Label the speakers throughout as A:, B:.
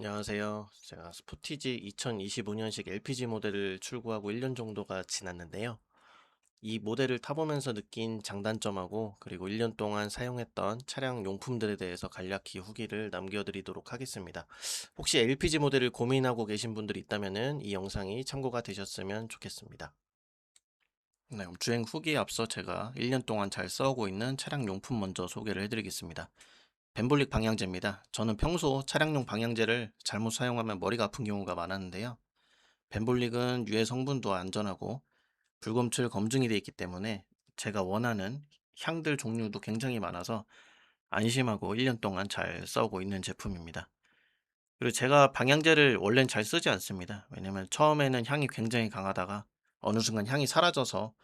A: 안녕하세요. 제가 스포티지 2025년식 LPG 모델을 출고하고 1년 정도가 지났는데요. 이 모델을 타보면서 느낀 장단점하고 그리고 1년 동안 사용했던 차량 용품들에 대해서 간략히 후기를 남겨드리도록 하겠습니다. 혹시 LPG 모델을 고민하고 계신 분들이 있다면 이 영상이 참고가 되셨으면 좋겠습니다. 네, 주행 후기에 앞서 제가 1년 동안 잘 써오고 있는 차량 용품 먼저 소개를 해드리겠습니다. 벤볼릭 방향제입니다. 저는 평소 차량용 방향제를 잘못 사용하면 머리가 아픈 경우가 많았는데요. 벤볼릭은 유해 성분도 안전하고 불검출 검증이 되어 있기 때문에 제가 원하는 향들 종류도 굉장히 많아서 안심하고 1년 동안 잘 써오고 있는 제품입니다. 그리고 제가 방향제를 원래는 잘 쓰지 않습니다. 왜냐면 처음에는 향이 굉장히 강하다가 어느 순간 향이 사라져서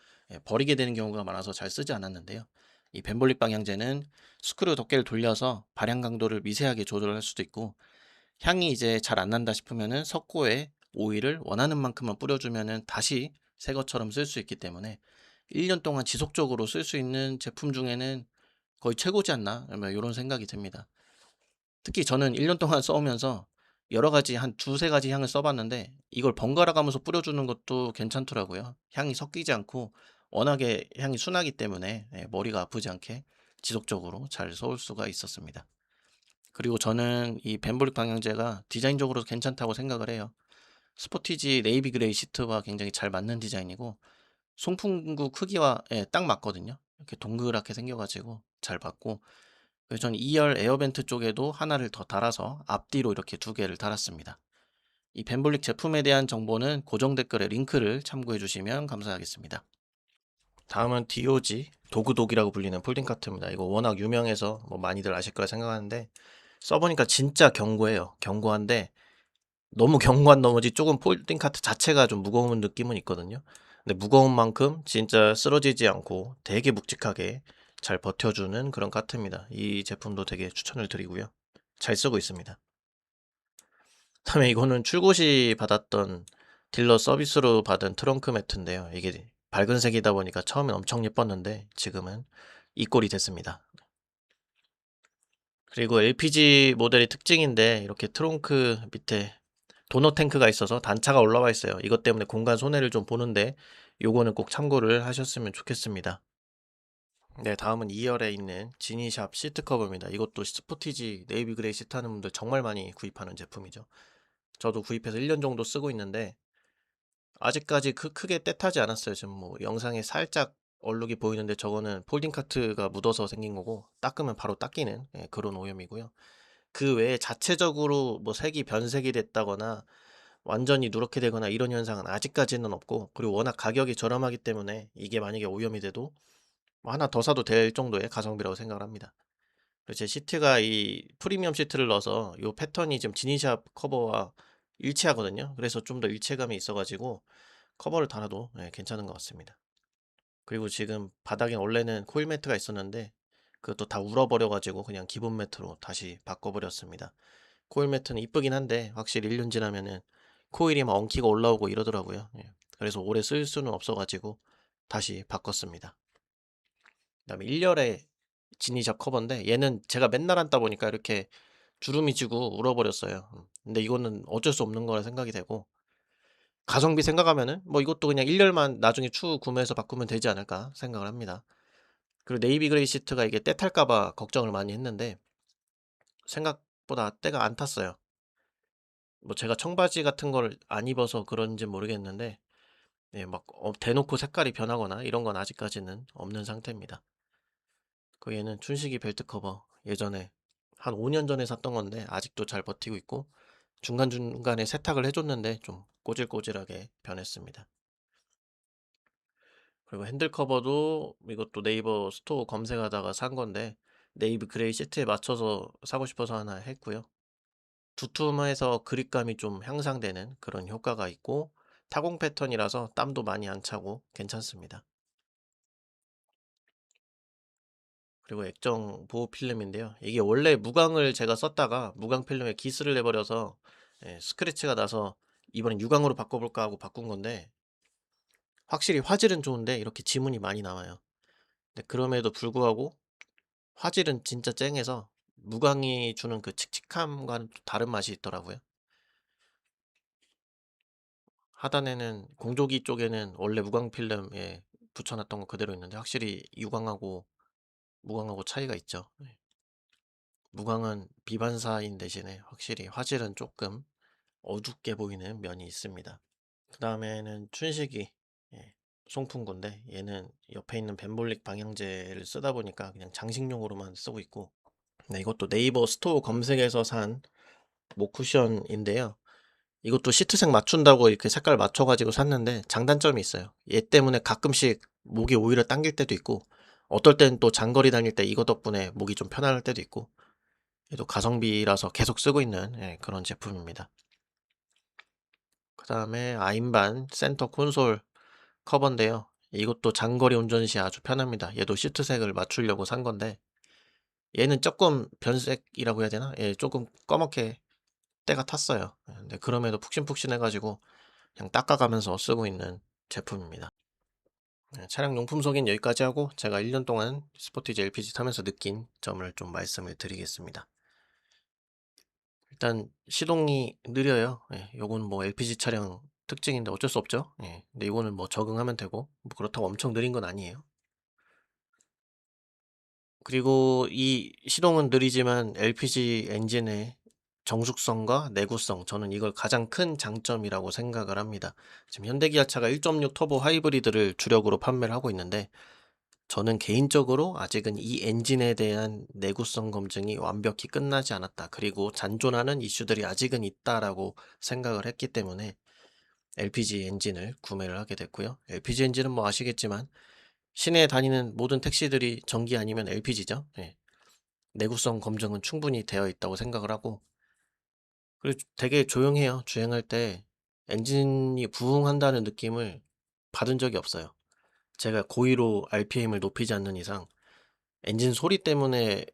A: 버리게 되는 경우가 많아서 잘 쓰지 않았는데요. 이 벤볼릭 방향제는 스크류 덮개를 돌려서 발향 강도를 미세하게 조절할 수도 있고, 향이 이제 잘 안 난다 싶으면은 석고에 오일을 원하는 만큼만 뿌려주면은 다시 새 것처럼 쓸 수 있기 때문에 1년 동안 지속적으로 쓸 수 있는 제품 중에는 거의 최고지 않나? 이런 생각이 듭니다. 특히 저는 1년 동안 써오면서 여러 가지 한 두세 가지 향을 써 봤는데 이걸 번갈아 가면서 뿌려 주는 것도 괜찮더라고요. 향이 섞이지 않고 워낙에 향이 순하기 때문에 머리가 아프지 않게 지속적으로 잘 써올 수가 있었습니다. 그리고 저는 이 벤볼릭 방향제가 디자인적으로 괜찮다고 생각을 해요. 스포티지 네이비 그레이 시트와 굉장히 잘 맞는 디자인이고 송풍구 크기와 딱 맞거든요. 이렇게 동그랗게 생겨 가지고 잘 맞고, 그래서 저는 2열 에어벤트 쪽에도 하나를 더 달아서 앞뒤로 이렇게 두 개를 달았습니다. 이 벤볼릭 제품에 대한 정보는 고정 댓글에 링크를 참고해 주시면 감사하겠습니다. 다음은 DOG, 도그독이라고 불리는 폴딩 카트입니다. 이거 워낙 유명해서 뭐 많이들 아실 거라 생각하는데 써보니까 진짜 견고해요. 견고한데 너무 견고한 나머지 조금 폴딩 카트 자체가 좀 무거운 느낌은 있거든요. 근데 무거운 만큼 진짜 쓰러지지 않고 되게 묵직하게 잘 버텨주는 그런 카트입니다. 이 제품도 되게 추천을 드리고요. 잘 쓰고 있습니다. 다음에 이거는 출고 시 받았던 딜러 서비스로 받은 트렁크 매트인데요. 이게 밝은 색이다 보니까 처음엔 엄청 예뻤는데 지금은 이 꼴이 됐습니다. 그리고 LPG 모델의 특징인데 이렇게 트렁크 밑에 도너 탱크가 있어서 단차가 올라와 있어요. 이것 때문에 공간 손해를 좀 보는데 요거는 꼭 참고를 하셨으면 좋겠습니다. 네, 다음은 2열에 있는 지니샵 시트 커버입니다. 이것도 스포티지 네이비 그레이 시트 하는 분들 정말 많이 구입하는 제품이죠. 저도 구입해서 1년 정도 쓰고 있는데 아직까지 크게 때타지 않았어요. 지금 뭐 영상에 살짝 얼룩이 보이는데 저거는 폴딩 카트가 묻어서 생긴 거고 닦으면 바로 닦이는 그런 오염이고요. 그 외에 자체적으로 뭐 색이 변색이 됐다거나 완전히 누렇게 되거나 이런 현상은 아직까지는 없고, 그리고 워낙 가격이 저렴하기 때문에 이게 만약에 오염이 돼도 뭐 하나 더 사도 될 정도의 가성비라고 생각을 합니다. 그리고 제 시트가 이 프리미엄 시트를 넣어서 요 패턴이 지금 지니샵 커버와 일치하거든요. 그래서 좀 더 일체감이 있어 가지고 커버를 달아도 괜찮은 것 같습니다. 그리고 지금 바닥에 원래는 코일 매트가 있었는데 그것도 다 울어버려 가지고 그냥 기본 매트로 다시 바꿔버렸습니다. 코일 매트는 이쁘긴 한데 확실히 1년 지나면은 코일이 막 엉키고 올라오고 이러더라고요. 그래서 오래 쓸 수는 없어 가지고 다시 바꿨습니다. 그다음에 1열에 지니샵 커버인데 얘는 제가 맨날 앉다 보니까 이렇게 주름이 지고 울어버렸어요. 근데 이거는 어쩔 수 없는 거라 생각이 되고, 가성비 생각하면은 뭐 이것도 그냥 1열만 나중에 추후 구매해서 바꾸면 되지 않을까 생각을 합니다. 그리고 네이비 그레이 시트가 이게 때 탈까 봐 걱정을 많이 했는데 생각보다 때가 안 탔어요. 뭐 제가 청바지 같은 걸 안 입어서 그런지 모르겠는데 막 대놓고 색깔이 변하거나 이런 건 아직까지는 없는 상태입니다. 그 얘는 춘식이 벨트 커버 예전에 한 5년 전에 샀던 건데 아직도 잘 버티고 있고, 중간중간에 세탁을 해줬는데 좀 꼬질꼬질하게 변했습니다. 그리고 핸들 커버도 이것도 네이버 스토어 검색하다가 산 건데 네이비 그레이 시트에 맞춰서 사고 싶어서 하나 했고요. 두툼해서 그립감이 좀 향상되는 그런 효과가 있고 타공 패턴이라서 땀도 많이 안 차고 괜찮습니다. 그리고 액정 보호 필름인데요. 이게 원래 무광을 제가 썼다가 무광 필름에 기스를 내버려서 스크래치가 나서 이번엔 유광으로 바꿔볼까 하고 바꾼 건데 확실히 화질은 좋은데 이렇게 지문이 많이 남아요. 근데 그럼에도 불구하고 화질은 진짜 쨍해서 무광이 주는 그 칙칙함과는 또 다른 맛이 있더라고요. 하단에는 공조기 쪽에는 원래 무광 필름에 붙여 놨던 거 그대로 있는데 확실히 유광하고 무광하고 차이가 있죠. 네. 무광은 비반사인 대신에 확실히 화질은 조금 어둡게 보이는 면이 있습니다. 그다음에는 춘식이, 예, 송풍구인데 얘는 옆에 있는 벤볼릭 방향제를 쓰다 보니까 그냥 장식용으로만 쓰고 있고, 네, 이것도 네이버 스토어 검색에서 산 목 쿠션인데요. 이것도 시트색 맞춘다고 이렇게 색깔 맞춰가지고 샀는데 장단점이 있어요. 얘 때문에 가끔씩 목이 오히려 당길 때도 있고, 어떨 땐 또 장거리 다닐 때 이거 덕분에 목이 좀 편할 때도 있고, 얘도 가성비라서 계속 쓰고 있는, 예, 그런 제품입니다. 그 다음에 아임반 센터 콘솔 커버인데요. 이것도 장거리 운전 시 아주 편합니다. 얘도 시트색을 맞추려고 산 건데 얘는 조금 변색이라고 해야 되나? 예, 조금 검게 때가 탔어요. 예, 근데 그럼에도 푹신푹신해가지고 그냥 닦아가면서 쓰고 있는 제품입니다. 예, 차량 용품 소개는 여기까지 하고 제가 1년 동안 스포티지 LPG 타면서 느낀 점을 좀 말씀을 드리겠습니다. 일단 시동이 느려요. 예, 요건 뭐 LPG 차량 특징인데 어쩔 수 없죠. 예, 근데 이거는 뭐 적응하면 되고 뭐 그렇다고 엄청 느린 건 아니에요. 그리고 이 시동은 느리지만 LPG 엔진의 정숙성과 내구성, 저는 이걸 가장 큰 장점이라고 생각을 합니다. 지금 현대기아차가 1.6 터보 하이브리드를 주력으로 판매를 하고 있는데 저는 개인적으로 아직은 이 엔진에 대한 내구성 검증이 완벽히 끝나지 않았다. 그리고 잔존하는 이슈들이 아직은 있다라고 생각을 했기 때문에 LPG 엔진을 구매를 하게 됐고요. LPG 엔진은 뭐 아시겠지만 시내에 다니는 모든 택시들이 전기 아니면 LPG죠. 내구성 검증은 충분히 되어 있다고 생각을 하고, 그리고 되게 조용해요. 주행할 때 엔진이 부응한다는 느낌을 받은 적이 없어요. 제가 고의로 RPM을 높이지 않는 이상 엔진 소리 때문에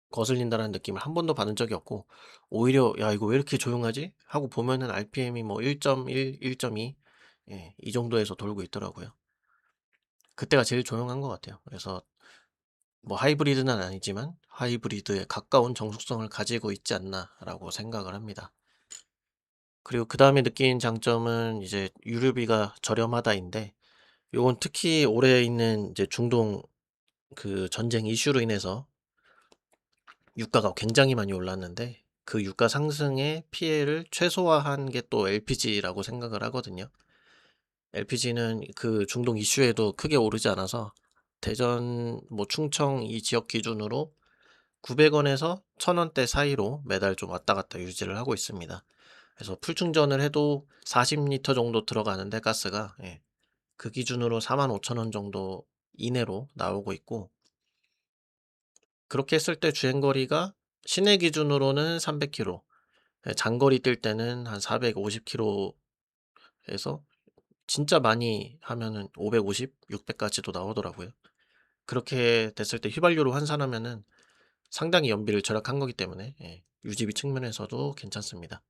A: 거슬린다는 느낌을 한 번도 받은 적이 없고, 오히려 야 이거 왜 이렇게 조용하지? 하고 보면은 RPM이 뭐 1.1, 1.2, 예, 이 정도에서 돌고 있더라고요. 그때가 제일 조용한 것 같아요. 그래서 뭐 하이브리드는 아니지만 하이브리드에 가까운 정숙성을 가지고 있지 않나라고 생각을 합니다. 그리고 그 다음에 느낀 장점은 이제 유류비가 저렴하다인데, 요건 특히 올해 있는 이제 중동 그 전쟁 이슈로 인해서 유가가 굉장히 많이 올랐는데 그 유가 상승의 피해를 최소화한 게 또 LPG라고 생각을 하거든요. LPG는 그 중동 이슈에도 크게 오르지 않아서 대전 뭐 충청 이 지역 기준으로 900원에서 1,000원대 사이로 매달 좀 왔다 갔다 유지를 하고 있습니다. 그래서 풀 충전을 해도 40리터 정도 들어가는데 가스가, 예, 그 기준으로 45,000원 정도 이내로 나오고 있고, 그렇게 했을 때 주행거리가 시내 기준으로는 300km, 예, 장거리 뛸 때는 한 450km에서 진짜 많이 하면은 550, 600까지도 나오더라고요. 그렇게 됐을 때 휘발유로 환산하면은 상당히 연비를 절약한 거기 때문에, 예, 유지비 측면에서도 괜찮습니다.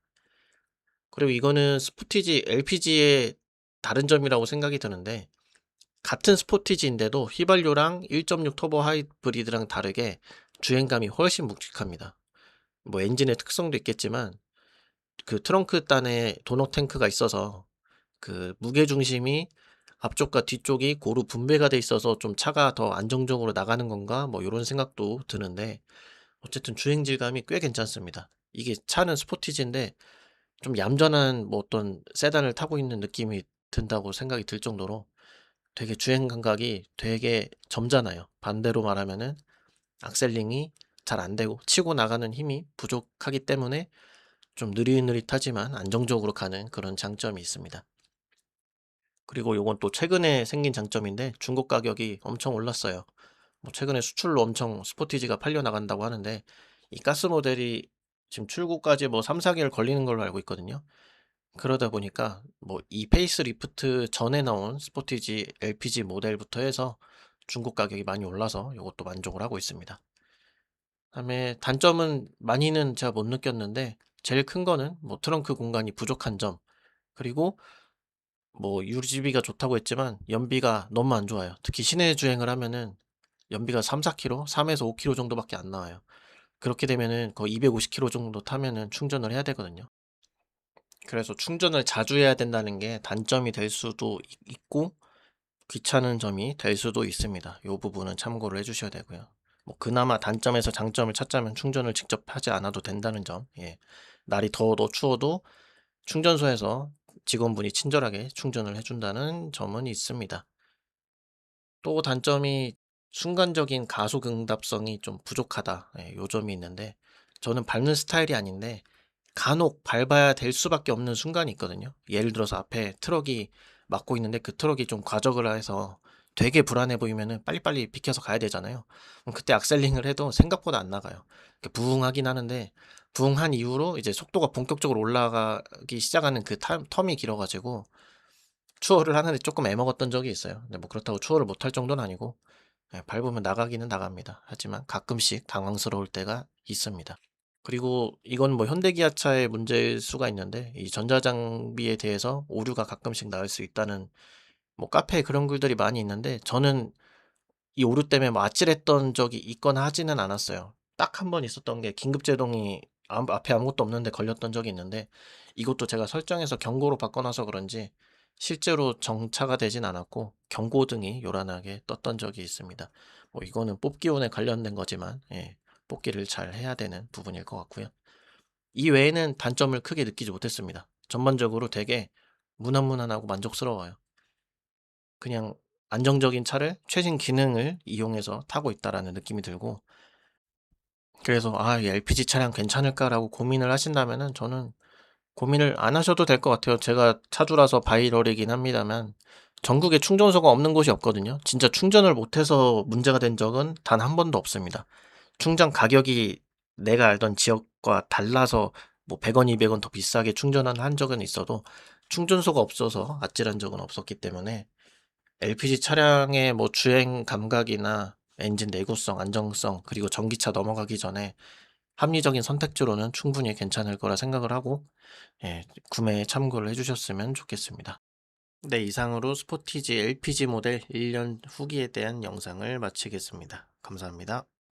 A: 그리고 이거는 스포티지 LPG의 다른 점이라고 생각이 드는데, 같은 스포티지인데도 휘발유랑 1.6 터보 하이브리드랑 다르게 주행감이 훨씬 묵직합니다. 뭐 엔진의 특성도 있겠지만 그 트렁크 단에 도너 탱크가 있어서 그 무게 중심이 앞쪽과 뒤쪽이 고루 분배가 돼 있어서 좀 차가 더 안정적으로 나가는 건가 뭐 이런 생각도 드는데, 어쨌든 주행 질감이 꽤 괜찮습니다. 이게 차는 스포티지인데 좀 얌전한 뭐 어떤 세단을 타고 있는 느낌이 든다고 생각이 들 정도로 되게 주행 감각이 되게 점잖아요. 반대로 말하면은 악셀링이 잘 안 되고 치고 나가는 힘이 부족하기 때문에 좀 느릿느릿하지만 안정적으로 가는 그런 장점이 있습니다. 그리고 요건 또 최근에 생긴 장점인데 중고 가격이 엄청 올랐어요. 뭐 최근에 수출로 엄청 스포티지가 팔려 나간다고 하는데 이 가스 모델이 지금 출고까지 뭐 3, 4개월 걸리는 걸로 알고 있거든요. 그러다 보니까 뭐 이 페이스리프트 전에 나온 스포티지 LPG 모델부터 해서 중고 가격이 많이 올라서 요것도 만족을 하고 있습니다. 그다음에 단점은 많이는 제가 못 느꼈는데 제일 큰 거는 뭐 트렁크 공간이 부족한 점, 그리고 뭐 유지비가 좋다고 했지만 연비가 너무 안 좋아요. 특히 시내 주행을 하면은 연비가 3, 4km, 3에서 5km 정도밖에 안 나와요. 그렇게 되면은 거의 250km 정도 타면은 충전을 해야 되거든요. 그래서 충전을 자주 해야 된다는 게 단점이 될 수도 있고 귀찮은 점이 될 수도 있습니다. 요 부분은 참고를 해 주셔야 되고요. 뭐 그나마 단점에서 장점을 찾자면 충전을 직접 하지 않아도 된다는 점. 예. 날이 더워도 추워도 충전소에서 직원분이 친절하게 충전을 해 준다는 점은 있습니다. 또 단점이 순간적인 가속 응답성이 좀 부족하다. 예, 요 점이 있는데 저는 밟는 스타일이 아닌데 간혹 밟아야 될 수밖에 없는 순간이 있거든요. 예를 들어서 앞에 트럭이 막고 있는데 그 트럭이 좀 과적을 해서 되게 불안해 보이면은 빨리빨리 비켜서 가야 되잖아요. 그럼 그때 악셀링을 해도 생각보다 안 나가요. 이렇게 부응하긴 하는데 부응한 이후로 이제 속도가 본격적으로 올라가기 시작하는 그 텀이 길어가지고 추월을 하는데 조금 애먹었던 적이 있어요. 근데 뭐 그렇다고 추월을 못할 정도는 아니고 밟으면 나가기는 나갑니다. 하지만 가끔씩 당황스러울 때가 있습니다. 그리고 이건 뭐 현대기아차의 문제일 수가 있는데 이 전자장비에 대해서 오류가 가끔씩 나올 수 있다는 뭐 카페에 그런 글들이 많이 있는데 저는 이 오류 때문에 뭐 아찔했던 적이 있거나 하지는 않았어요. 딱 한 번 있었던 게 긴급 제동이 앞에 아무것도 없는데 걸렸던 적이 있는데 이것도 제가 설정해서 경고로 바꿔 놔서 그런지 실제로 정차가 되진 않았고 경고등이 요란하게 떴던 적이 있습니다. 뭐 이거는 뽑기운에 관련된 거지만 뽑기를 잘 해야 되는 부분일 것 같고요. 이 외에는 단점을 크게 느끼지 못했습니다. 전반적으로 되게 무난무난하고 만족스러워요. 그냥 안정적인 차를 최신 기능을 이용해서 타고 있다라는 느낌이 들고 그래서 '아 이 LPG 차량 괜찮을까?'라고 고민을 하신다면은 저는 고민을 안 하셔도 될 것 같아요. 제가 차주라서 바이럴이긴 합니다만 전국에 충전소가 없는 곳이 없거든요. 진짜 충전을 못해서 문제가 된 적은 단 한 번도 없습니다. 충전 가격이 내가 알던 지역과 달라서 뭐 100원, 200원 더 비싸게 충전을 한 적은 있어도 충전소가 없어서 아찔한 적은 없었기 때문에 LPG 차량의 뭐 주행 감각이나 엔진 내구성, 안정성, 그리고 전기차 넘어가기 전에 합리적인 선택지로는 충분히 괜찮을 거라 생각을 하고 구매에 참고를 해 주셨으면 좋겠습니다. 네, 이상으로 스포티지 LPG 모델 1년 후기에 대한 영상을 마치겠습니다. 감사합니다.